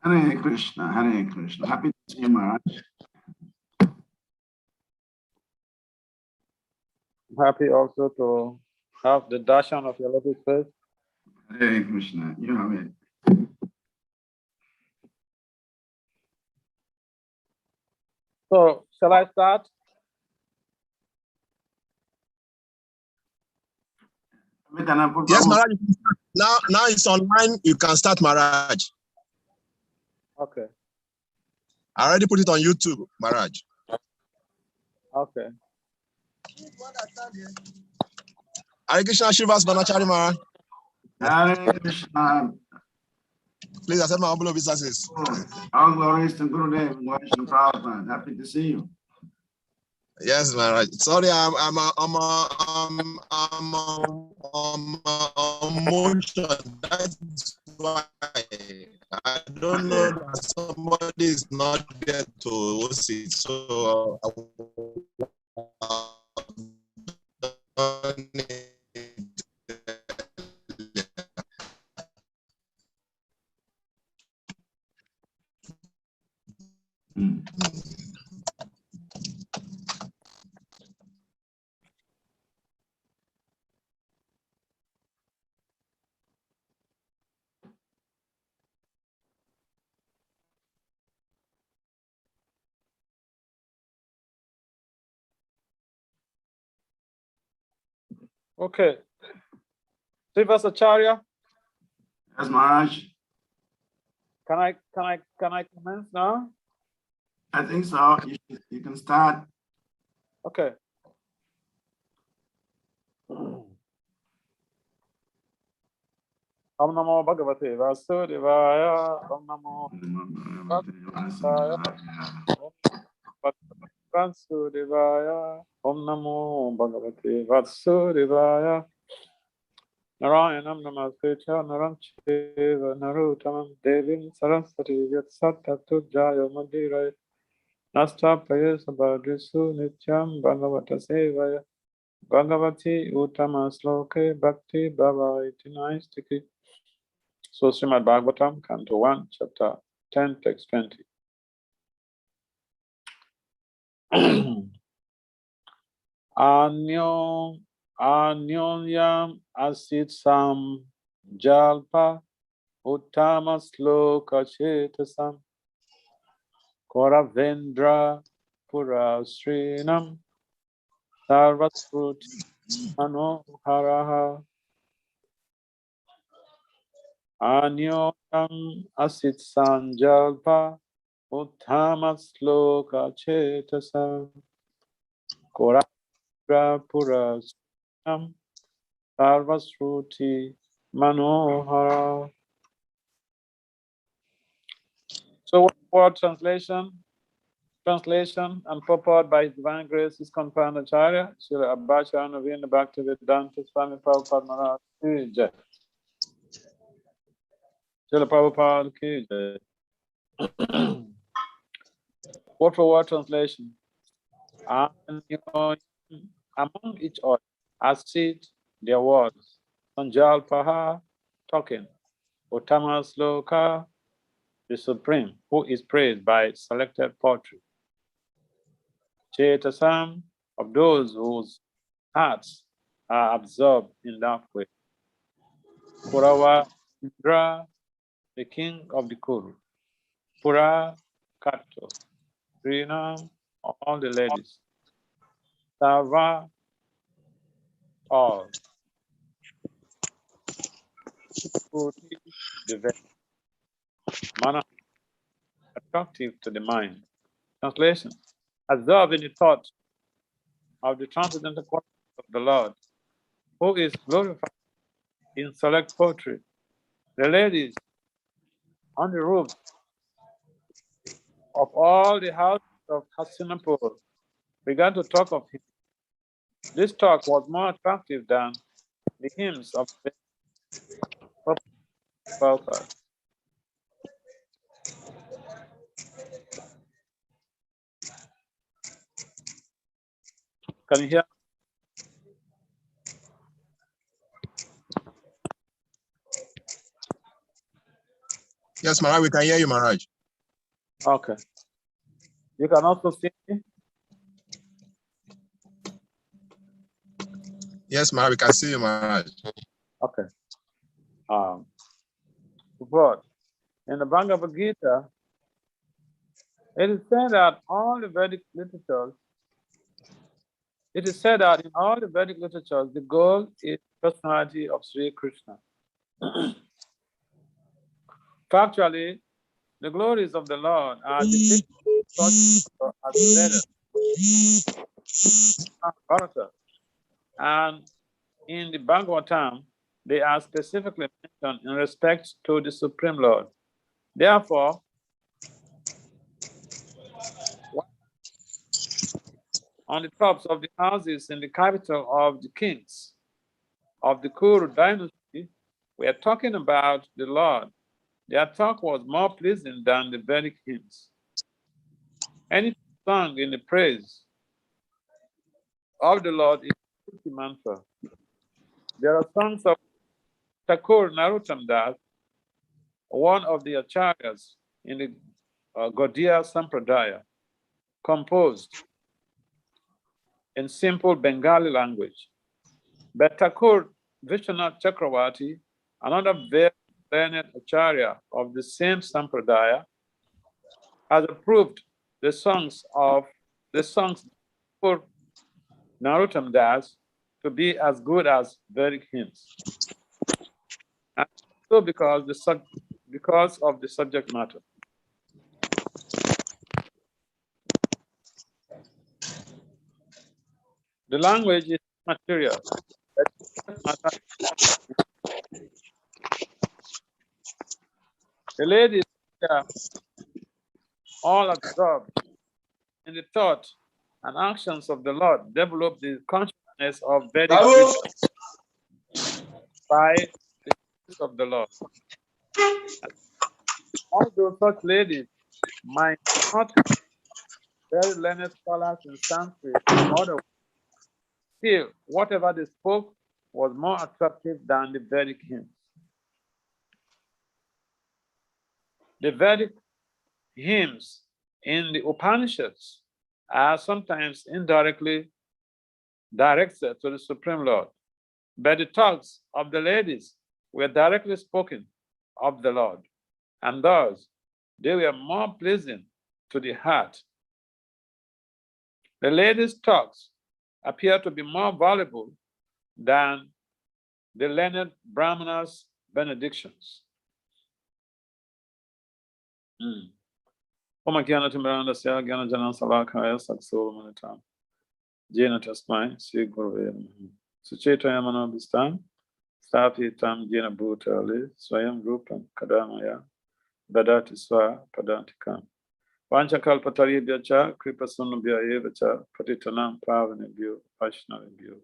Hare Krishna, Hare Krishna. Happy to see you, Maharaj. Happy also to have the darshan of your lotus face. Hare Krishna, you have it. So, shall I start? Yes, Maharaj. Now it's online. You can start, Maharaj. Okay. I already put it on YouTube, Maharaj. Okay. Hare Krishna Shivas Banachari Maharaj. Hare Krishna. Please accept my humble obeisances. All glories to Gurudev and Vaishnava Prabhupada. Happy to see you. Yes, Maharaj. Sorry, I'm on motion. That's why I don't know that somebody is not there to host it. So Okay. Srivasacharya. Yes, Maharaj. Can I commence now? I think so. You can start. Okay. Om Namo Bhagavate Vasudevaya. Om Namo Vasudevaya. Om Namo Bhagavate Vasudevaya. Narayanam Namaskritya Naram Cheva Naruttamam Devim Saraswati Yatsata Tujaya Madhiraya Nastapaya Sabhadrisu Nityam Bhagavata Sevaya Bhagavati Uttama Sloke Bhakti Bhava Itinaistiki. So Srimad Bhagavatam, Canto 1, Chapter 10, Text 20. Anyonyam asit sam jalpa uttama sloka chetasam koravendra purasrinam sarvasruti manoharaha. Anyonyam asit sam jalpa uttama sloka chetasam koravendra purasrinam sarvasruti manohara. So word translation and purport by His Divine Grace is Compound Acharya, Srila Abhacharya Navina Bhaktivedanta Swami Prabhupada Maharaj Ki Jai. Srila Prabhupada Ki Jai. Word for word translation. Among each other, as sit their words. Sanjal Paha, talking. Uttama Sloka, the Supreme, who is praised by selected poetry. Chetasam, of those whose hearts are absorbed in that way. Kurawa Indra, the king of the Kuru. Pura Kato, Rina, all the ladies. Sarva, all. Fruti, the very. Mana, attractive to the mind. Translation. Absorb in the thought of the transcendental qualities of the Lord, who is glorified in select poetry. The ladies on the roofs of all the houses of Hastinapur began to talk of him. This talk was more attractive than the hymns of the Prabhupada. Can you hear? Yes, Maharaj, we can hear you, Maharaj. Okay. You can also see me? Yes, Maharaj, we can see you, Maharaj. Okay. But in the Bhagavad Gita, it is said that all the Vedic literatures, it is said that in all the Vedic literatures, the goal is personality of Sri Krishna. Factually, the glories of the Lord are depicted as Vedas, Bharata, and in the Bhagavatam, they are specifically mentioned in respect to the Supreme Lord. Therefore, on the tops of the houses in the capital of the kings of the Kuru dynasty, we are talking about the Lord. Their talk was more pleasing than the Vedic hymns. Any song in the praise of the Lord is a mantra. There are songs of Thakur Narottam Das, one of the acharyas in the Gaudiya Sampradaya, composed in simple Bengali language. But Thakur Vishwanath Chakravarti, another very learned acharya of the same Sampradaya, has approved the songs for Narottam Das to be as good as Vedic hymns. And so because of the subject matter. The language is material. The ladies are all absorbed in the thought and actions of the Lord, develop the consciousness of Vedic wisdom by the use of the Lord. Although such ladies might not be very learned scholars in Sanskrit or otherwise, still, whatever they spoke was more attractive than the Vedic hymns. The Vedic hymns in the Upanishads are sometimes indirectly directed to the Supreme Lord, but the talks of the ladies were directly spoken of the Lord, and thus they were more pleasing to the heart. The ladies' talks appear to be more valuable than the learned Brahmana's benedictions. Jena Tasmai, Sri Guru Suchetaya Manobistam, Stapitam Jena Bhutali, Swayam Rupam Kadamaya, Dadati Swa Padantikam. Vanchakalpatari Byacha, Kripasunubhya Evacha, Patitanam Pavanibhyo, Vaishnavibhyo.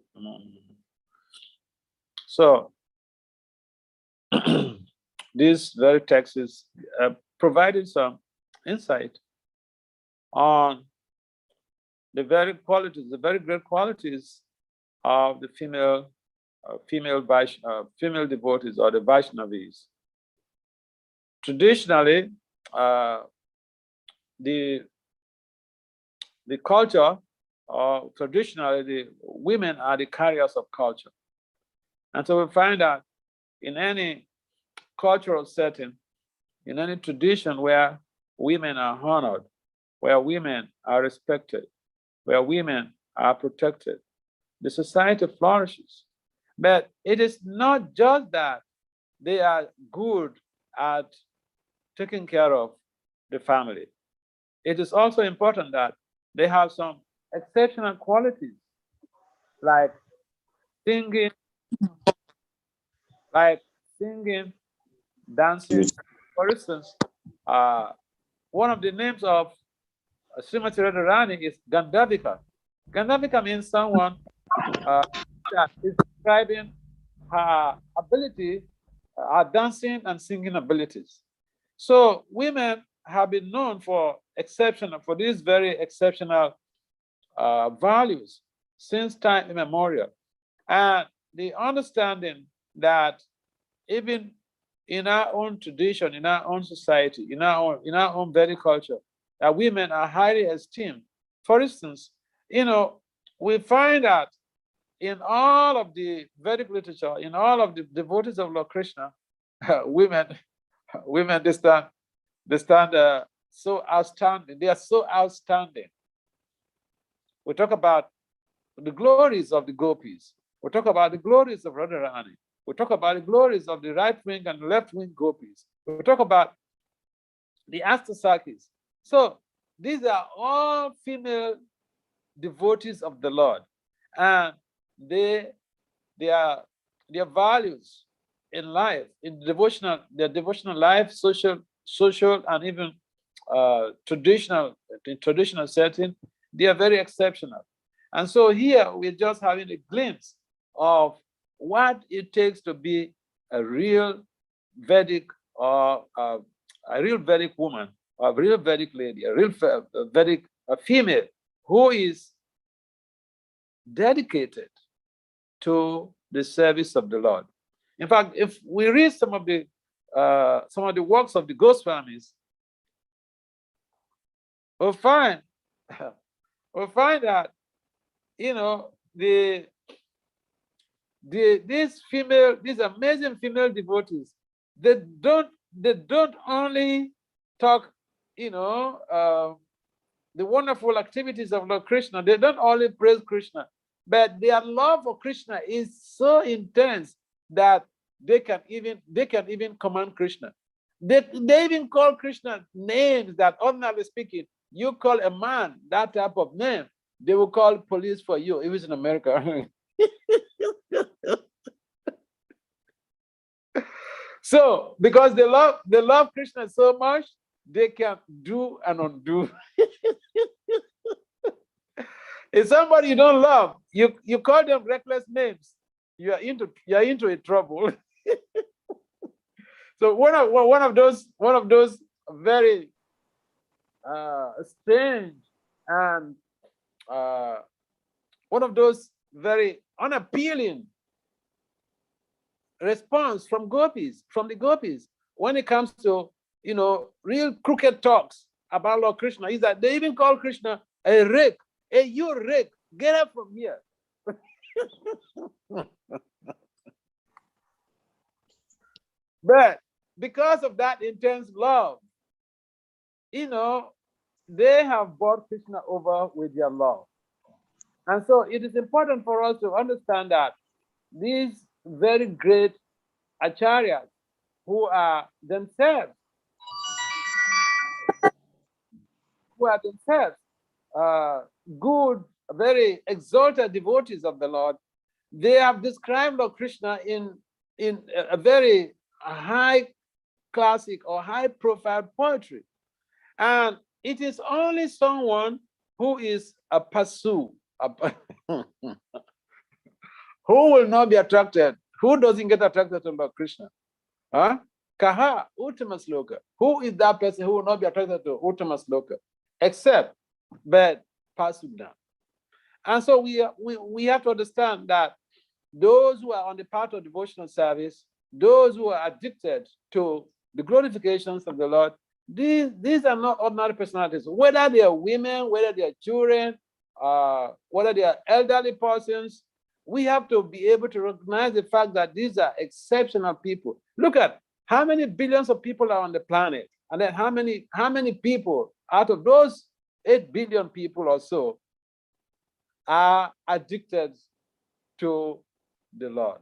So, this very text is providing some insight on the very great qualities of the female devotees or the Vaishnavis. Traditionally, the culture, traditionally, the women are the carriers of culture. And so we find that in any cultural setting, in any tradition where women are honored, where women are respected, where women are protected, the society flourishes. But it is not just that they are good at taking care of the family. It is also important that they have some exceptional qualities, like singing, dancing. For instance, one of the names of Srimati Radharani is Gandhavika. Gandhavika means someone that is describing her ability, her dancing and singing abilities. So women have been known for these very exceptional values since time immemorial. And the understanding that even in our own tradition, in our own society, in our own very culture, that women are highly esteemed. For instance, we find that in all of the Vedic literature, in all of the devotees of Lord Krishna, women they stand so outstanding. They are so outstanding. We talk about the glories of the gopis. We talk about the glories of Radharani. We talk about the glories of the right wing and left wing gopis. We talk about the Astasakis. So these are all female devotees of the Lord, and their values in life, in their devotional life, social, and even traditional setting, they are very exceptional. And so here we're just having a glimpse of what it takes to be a real Vedic or a real Vedic woman, or a real Vedic lady, a real Vedic female who is dedicated to the service of the Lord. In fact, if we read some of the works of the Goswamis, we'll find that these amazing female devotees, they don't only talk the wonderful activities of Lord Krishna. They don't only praise Krishna, but their love for Krishna is so intense that they can even command Krishna. They even call Krishna names that, ordinarily speaking, you call a man that type of name, they will call police for you. It was in America. So because they love Krishna so much, they can do and undo. If somebody you don't love, you call them reckless names, you are into a trouble. So one of those very strange and one of those very unappealing response from the gopis, when it comes to real crooked talks about Lord Krishna, is that they even call Krishna a rake. Hey, you rake, get up from here. But because of that intense love, they have brought Krishna over with their love. And so it is important for us to understand that these very great acharyas, who are themselves good, very exalted devotees of the Lord, they have described Lord Krishna in a very high classic or high profile poetry. And it is only someone who is a pasu, who will not be attracted, who doesn't get attracted to Lord Krishna. Kaha, Uttama Sloka. Who is that person who will not be attracted to Uttama Sloka? Except but Pasubna. And so we have to understand that those who are on the path of devotional service, those who are addicted to the glorifications of the Lord, these are not ordinary personalities. Whether they are women, whether they are children, whether they are elderly persons, we have to be able to recognize the fact that these are exceptional people. Look at how many billions of people are on the planet, and then how many people out of those 8 billion people or so are addicted to the Lord.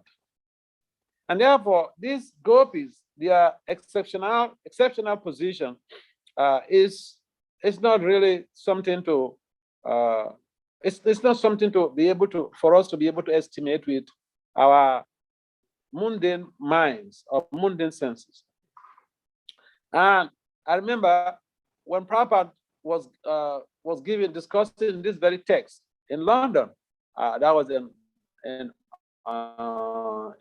And therefore, these gopis, their exceptional position is not really something to it's not something to be able to, for us to be able to estimate with our mundane minds or mundane senses. And I remember when Prabhupada was discussing this very text in London, that was in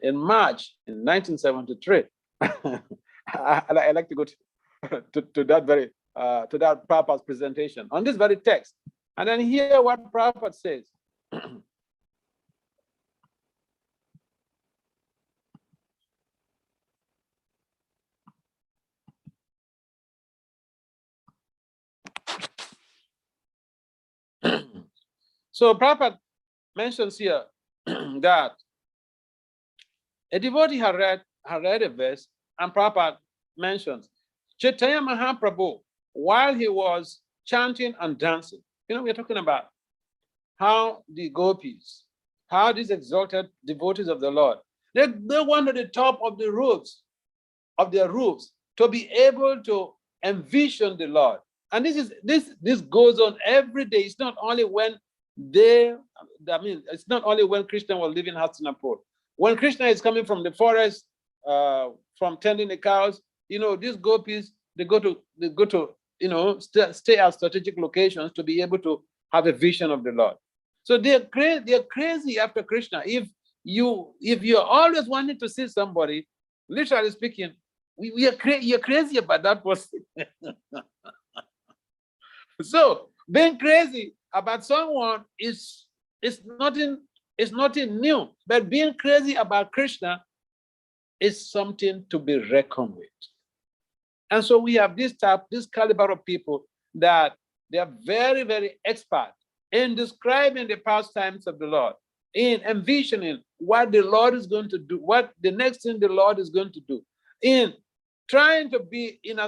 March in 1973. I like to go to that very to that Prabhupada's presentation on this very text, and then hear what Prabhupada says. So Prabhupada mentions here that a devotee had read a verse, and Prabhupada mentions Chaitanya Mahaprabhu, while he was chanting and dancing. We're talking about how the gopis, how these exalted devotees of the Lord, they went to the top of the roofs, of their roofs, to be able to envision the Lord. And this goes on every day. It's not only when it's not only when Krishna was leaving Hastinapur. When Krishna is coming from the forest, from tending the cows, these gopis, they go to stay at strategic locations to be able to have a vision of the Lord. So they're crazy after Krishna. If you're always wanting to see somebody, literally speaking, you're crazy about that person. So being crazy about someone is nothing new, but being crazy about Krishna is something to be reckoned with. And so we have this caliber of people that they are very, very expert in describing the pastimes of the Lord, in envisioning what the Lord is going to do, what the next thing the Lord is going to do, in trying to be in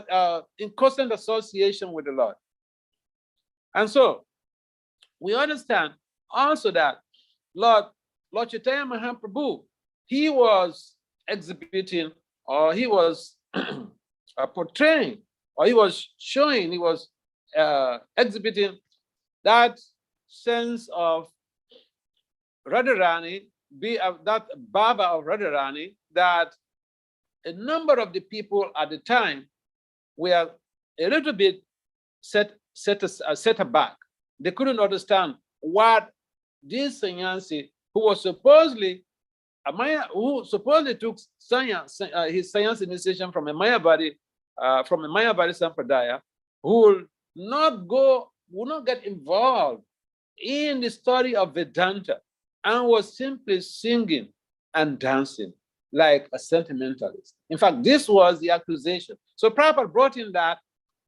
constant association with the Lord. And so we understand also that Lord Chaitanya Mahaprabhu, he was exhibiting, or he was portraying, or he was showing, he was exhibiting that sense of Radharani, that Baba of Radharani, that a number of the people at the time were a little bit set aback. They couldn't understand what this sannyasi, who supposedly took his sannyas initiation from a Mayavadi Sampradaya, who would not get involved in the study of Vedanta and was simply singing and dancing like a sentimentalist. In fact, this was the accusation. So Prabhupada brought in that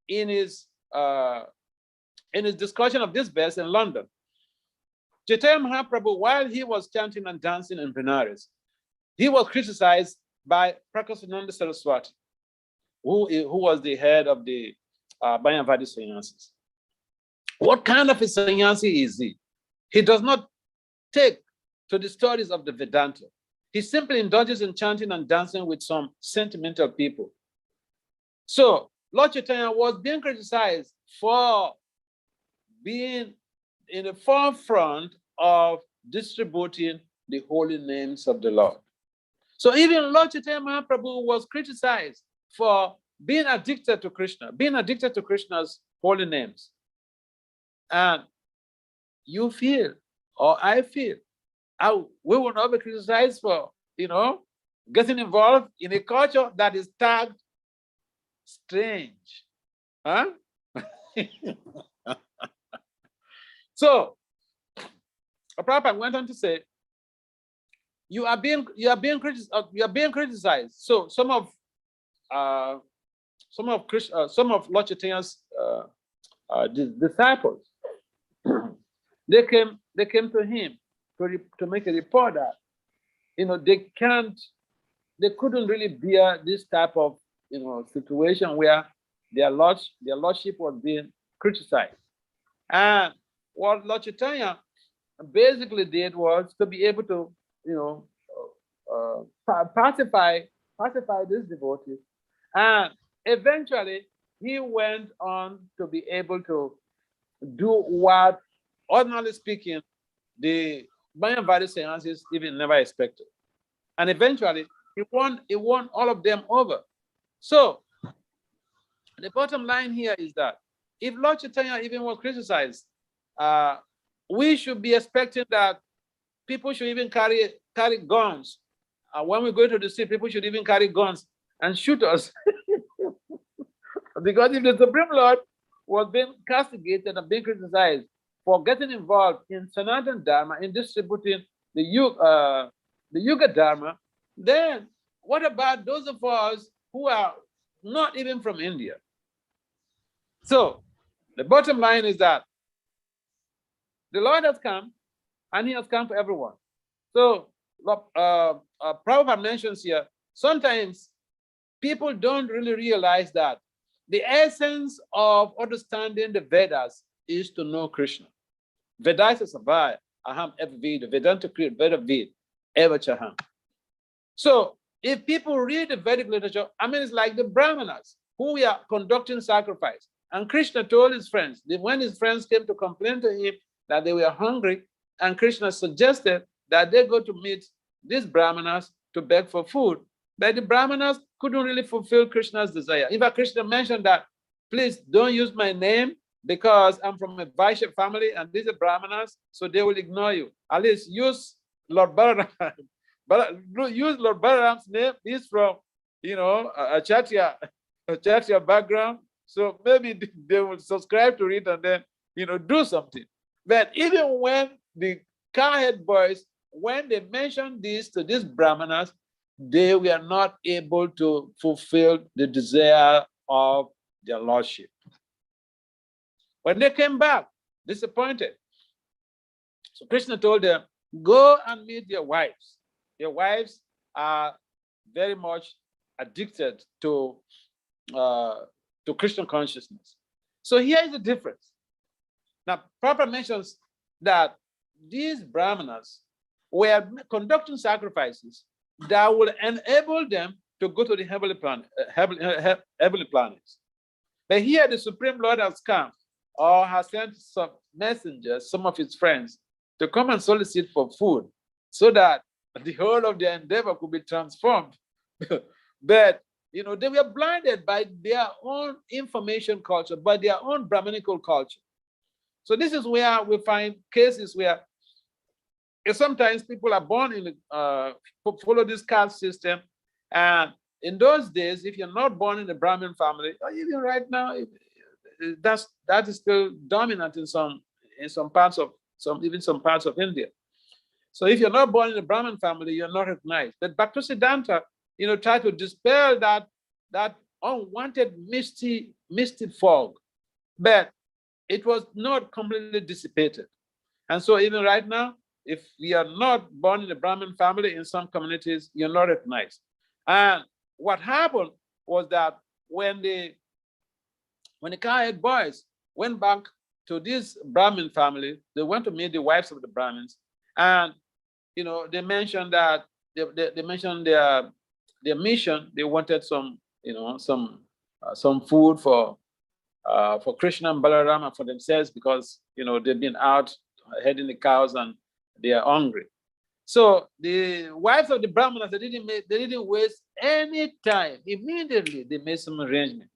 in his discussion of this verse in London. Chaitanya Mahaprabhu, while he was chanting and dancing in Benares, he was criticized by Prakashananda Saraswati, who was the head of the Mayavadi sannyasis. What kind of a sannyasi is he? He does not take to the studies of the Vedanta. He simply indulges in chanting and dancing with some sentimental people. So Lord Chaitanya was being criticized for being in the forefront of distributing the holy names of the Lord. So even Lord Chaitanya Mahaprabhu was criticized for being addicted to Krishna, being addicted to Krishna's holy names. And you feel, or I feel, we will not be criticized for, getting involved in a culture that is tagged strange. Huh? So Prabhupada went on to say, you are being criticized. So some of Lord Chaitanya's disciples, they came to him to make a report that they couldn't really bear this type of situation where their lordship was being criticized. And what Lord Chaitanya basically did was to be able to pacify these devotees, and eventually he went on to be able to do what, ordinarily speaking, the Mayavadi sannyasis even never expected. And eventually he won all of them over. So the bottom line here is that if Lord Chaitanya even was criticized, we should be expecting that people should even carry guns. When we go to the sea, people should even carry guns and shoot us. Because if the Supreme Lord was being castigated and being criticized for getting involved in Sanatana Dharma, in distributing the Yuga Dharma, then what about those of us who are not even from India? So the bottom line is that The Lord has come, and he has come for everyone. So Prabhupada mentions here, sometimes people don't really realize that the essence of understanding the Vedas is to know Krishna. Vedasa Savaya, Aham Eva Veda, Vedanta Kriya, Veda Ved, Eva Chaham. So if people read the Vedic literature, I mean, it's like the Brahmanas who were conducting sacrifice. And Krishna told his friends, that when his friends came to complain to him that they were hungry, and Krishna suggested that they go to meet these Brahmanas to beg for food, but the Brahmanas couldn't really fulfill Krishna's desire. In fact, Krishna mentioned that, please don't use my name because I'm from a Vaishya family and these are Brahmanas, so they will ignore you. At least use Lord Balaram. But use Lord Balaram's name. He's from, a Kshatriya background. So maybe they will subscribe to it and then, do something. But even when the cowhead boys, when they mentioned this to these Brahmanas, they were not able to fulfill the desire of their lordship. When they came back, disappointed. So Krishna told them, go and meet your wives. Your wives are very much addicted to Krishna consciousness. So here is the difference. Now, Prabhupada mentions that these Brahmanas were conducting sacrifices that will enable them to go to the heavenly planets. But here the Supreme Lord has come, or has sent some messengers, some of his friends, to come and solicit for food so that the whole of their endeavor could be transformed. But they were blinded by their own information culture, by their own Brahminical culture. So this is where we find cases where sometimes people are born in follow this caste system, and in those days, if you're not born in a Brahmin family, or even right now, that is still dominant in some parts of some parts of India. So if you're not born in a Brahmin family, you're not recognized. But Bhaktisiddhanta, tried to dispel that unwanted misty fog, but it was not completely dissipated. And so even right now, if you are not born in a Brahmin family, in some communities, you're not recognized. And what happened was that when the cowhead boys went back to this Brahmin family, they went to meet the wives of the Brahmins, and they mentioned that they mentioned their mission. They wanted some food for Krishna and Balaram and for themselves, because they've been out heading the cows and they are hungry. So the wives of the Brahmanas, they didn't waste any time. Immediately they made some arrangement.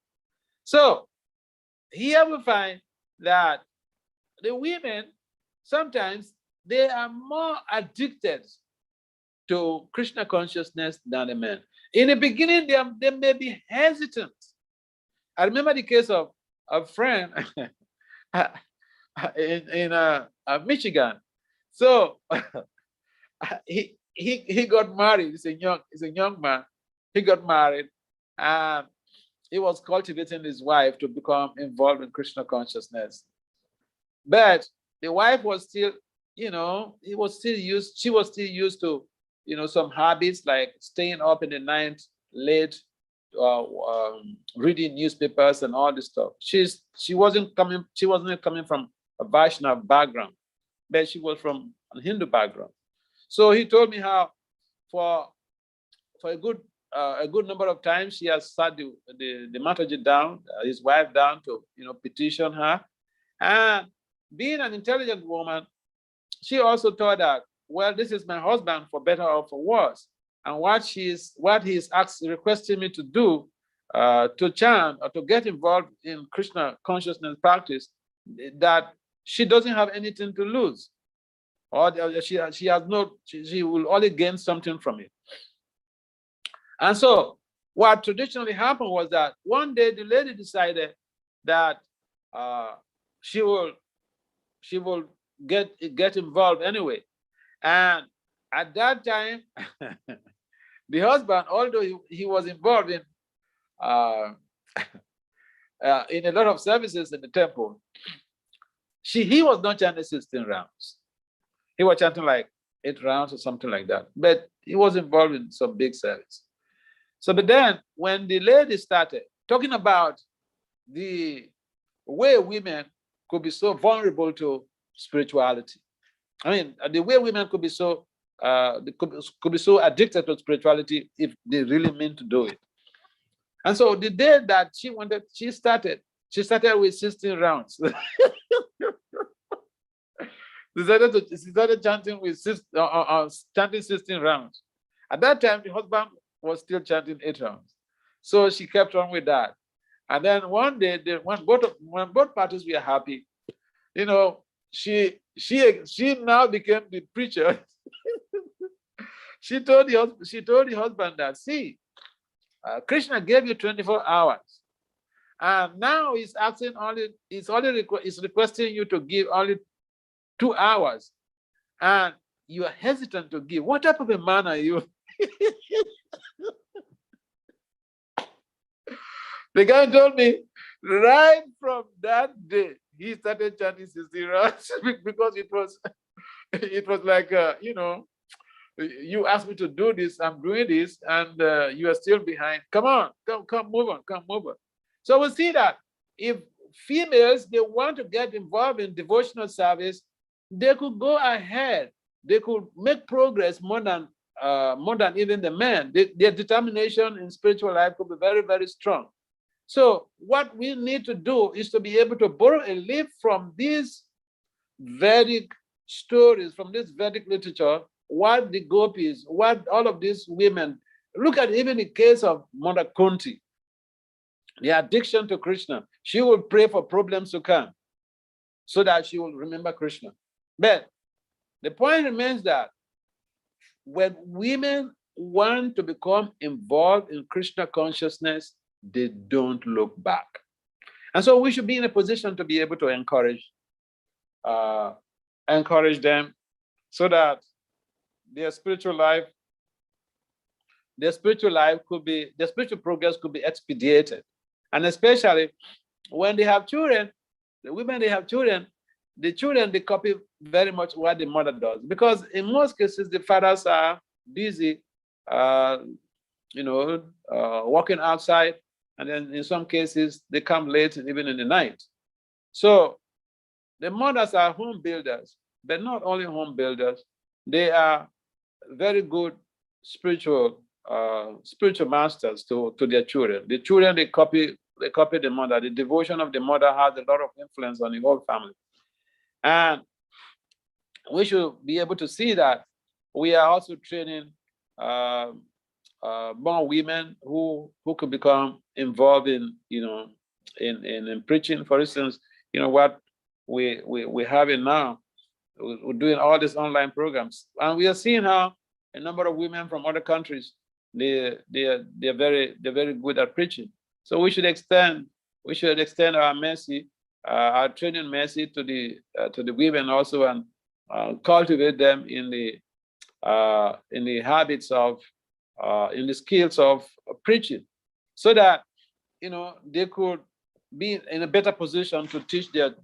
So here we find that the women, sometimes they are more addicted to Krishna consciousness than the men. In the beginning, they may be hesitant. I remember the case of a friend in Michigan. So he got married. He's a young man. He got married, and he was cultivating his wife to become involved in Krishna consciousness. But the wife was still, she was still used to, some habits like staying up in the night late, reading newspapers and all this stuff. She wasn't coming from a Vaishnava background, but she was from a Hindu background. So he told me how for a good number of times she has sat the Mataji down, his wife down, to petition her. And being an intelligent woman, she also thought that, well, this is my husband for better or for worse. And what he's requesting me to do, to chant or to get involved in Krishna consciousness practice, that she doesn't have anything to lose, or she will only gain something from it. And so what traditionally happened was that one day the lady decided that she will get involved anyway. And at that time, the husband, although he was involved in a lot of services in the temple, he was not chanting 16 rounds. He was chanting like 8 rounds or something like that. But he was involved in some big service. So, but then when the lady started talking about the way women could be so vulnerable to spirituality, I mean, the way women could be so could be so addicted to spirituality if they really mean to do it. And so the day that she started with 16 rounds. She started chanting with chanting 16 rounds. At that time, the husband was still chanting 8 rounds. So she kept on with that. And then one day, when both parties were happy, you know, she now became the preacher. She told the husband that, see, Krishna gave you 24 hours. And now he's requesting you to give only 2 hours. And you are hesitant to give. What type of a man are you? The guy told me right from that day, he started chanting 16 rounds because it was like, you know, you asked me to do this, I'm doing this, and you are still behind. Come on, come, move on, come, move on. So we see that if females, they want to get involved in devotional service, they could go ahead. They could make progress more than even the men. Their determination in spiritual life could be very, very strong. So what we need to do is to be able to borrow a leaf from these Vedic stories, from this Vedic literature, what the gopis, what all of these women, look at even the case of Mother Kunti, the addiction to Krishna. She will pray for problems to come so that she will remember Krishna. But the point remains that when women want to become involved in Krishna consciousness, they don't look back. And so we should be in a position to be able to encourage them so that their spiritual progress could be expedited. And especially when they have children, the women, they have children, the children, they copy very much what the mother does. Because in most cases, the fathers are busy, working outside. And then in some cases, they come late, even in the night. So the mothers are home builders, but not only home builders, they are very good spiritual masters to their children. The children, they copy the mother. The devotion of the mother has a lot of influence on the whole family. And we should be able to see that we are also training more women who could become involved in preaching. For instance, what we're having now, we're doing all these online programs, and we are seeing how a number of women from other countries, they're very good at preaching. So we should extend our mercy, our training mercy to the women also, and cultivate them in the habits of in the skills of preaching, so that they could be in a better position to teach their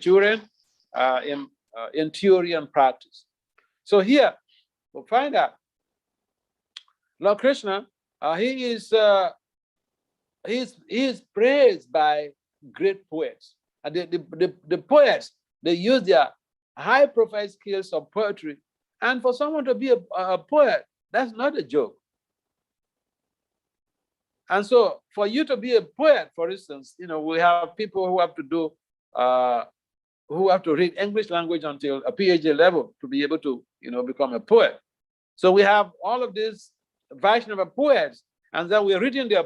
children in theory and practice. So here we'll find out Lord Krishna, he is praised by great poets. And the poets, they use their high profile skills of poetry. And for someone to be a poet, that's not a joke. And so for you to be a poet, for instance, we have people who have to do, who have to read English language until a PhD level to be able to, become a poet. So we have all of these Vaishnava poets, and then we're reading their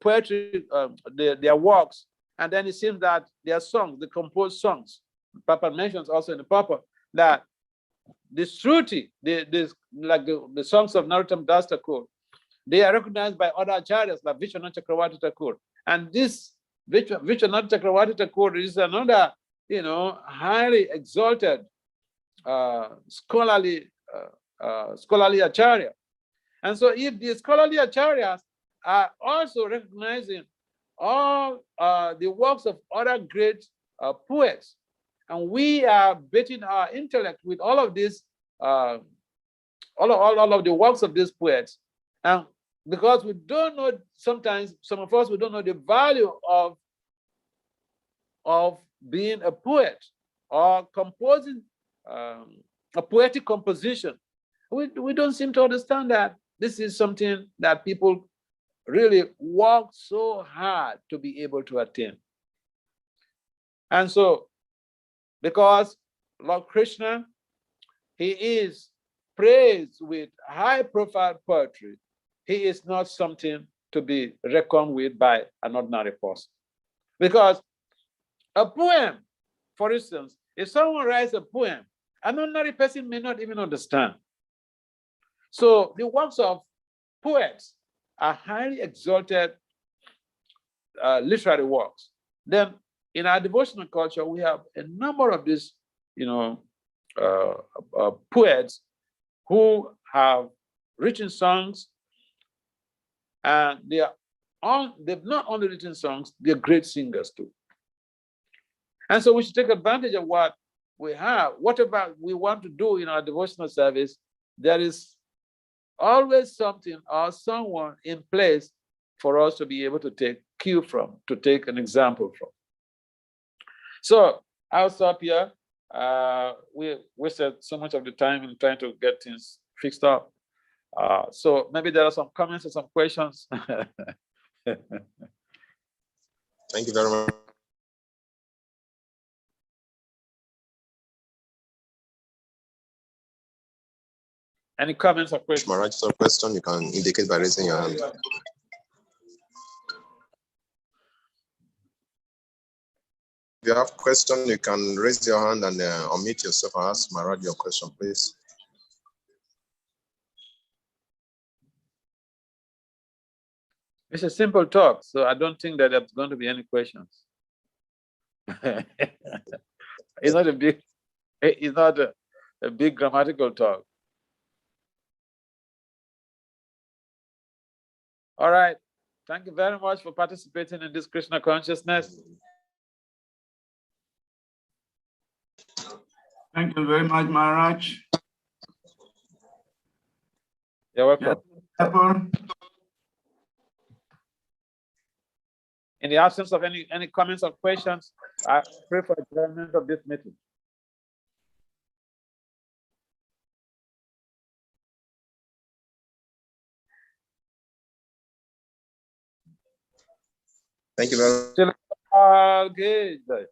poetry, their works, and then it seems that their songs, the composed songs, Papa mentions also in the Papa that the Shruti, like the songs of Narottam Das Thakur, they are recognized by other acharyas like Vishwanath Chakravarti Thakur. And this Vishwanath Chakravarti Thakur is another, highly exalted scholarly acharya. And so if the scholarly acharyas are also recognizing all the works of other great poets. And we are baiting our intellect with all of this, all of the works of these poets. And because we don't know, sometimes some of us, we don't know the value of being a poet or composing a poetic composition. We don't seem to understand that this is something that people really work so hard to be able to attain. And so, because Lord Krishna, he is praised with high-profile poetry, he is not something to be reckoned with by an ordinary person. Because a poem, for instance, if someone writes a poem, an ordinary person may not even understand. So the works of poets are highly exalted literary works. Then in our devotional culture, we have a number of these, poets who have written songs, and they've not only written songs, they're great singers too. And so we should take advantage of what we have. Whatever we want to do in our devotional service, there is always something or someone in place for us to be able to take cue from, to take an example from. So I'll stop here. We wasted so much of the time in trying to get things fixed up. So maybe there are some comments or some questions. Thank you very much. Any comments or questions? Maharaj, so question you can indicate by raising your hand. If you have a question, you can raise your hand and unmute yourself and ask Maharaj your question, please. It's a simple talk, so I don't think that there's going to be any questions. It's not a big grammatical talk. All right. Thank you very much for participating in this Krishna consciousness. Thank you very much, Maharaj. You're welcome. Apple. In the absence of any comments or questions, I pray for adjournment of this meeting. Thank you very much. Okay. Jai.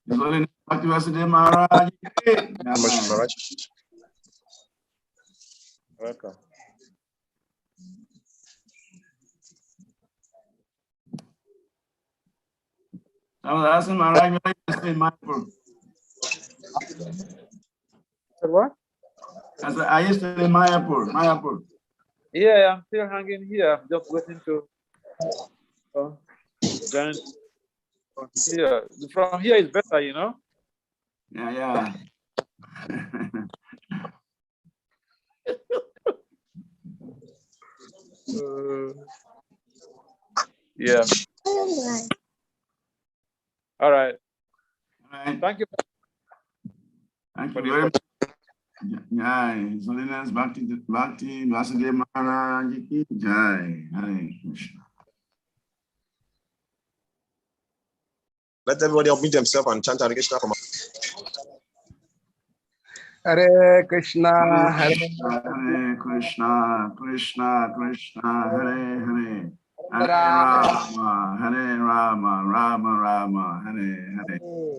His Holiness Bhakti Vasudev Maharaj. Maharaj. Welcome. I was asking Maharaj whether you stay in Mayapur. What? I said, I used to stay in Mayapur. Yeah, I'm still hanging here. I'm just waiting to join from here. From here is better, you know? Yeah. Yeah. All right. All right. Thank you. Thank you very much. Jai. His Holiness Bhakti Vasudev Maharaj ki Jai. Hare Krishna. Let everybody unmute themselves and chant Hare Krishna from Hare Krishna, Hare Krishna, Krishna Krishna, Hare Hare. Hare Rama, Rama Rama, Hare Hare.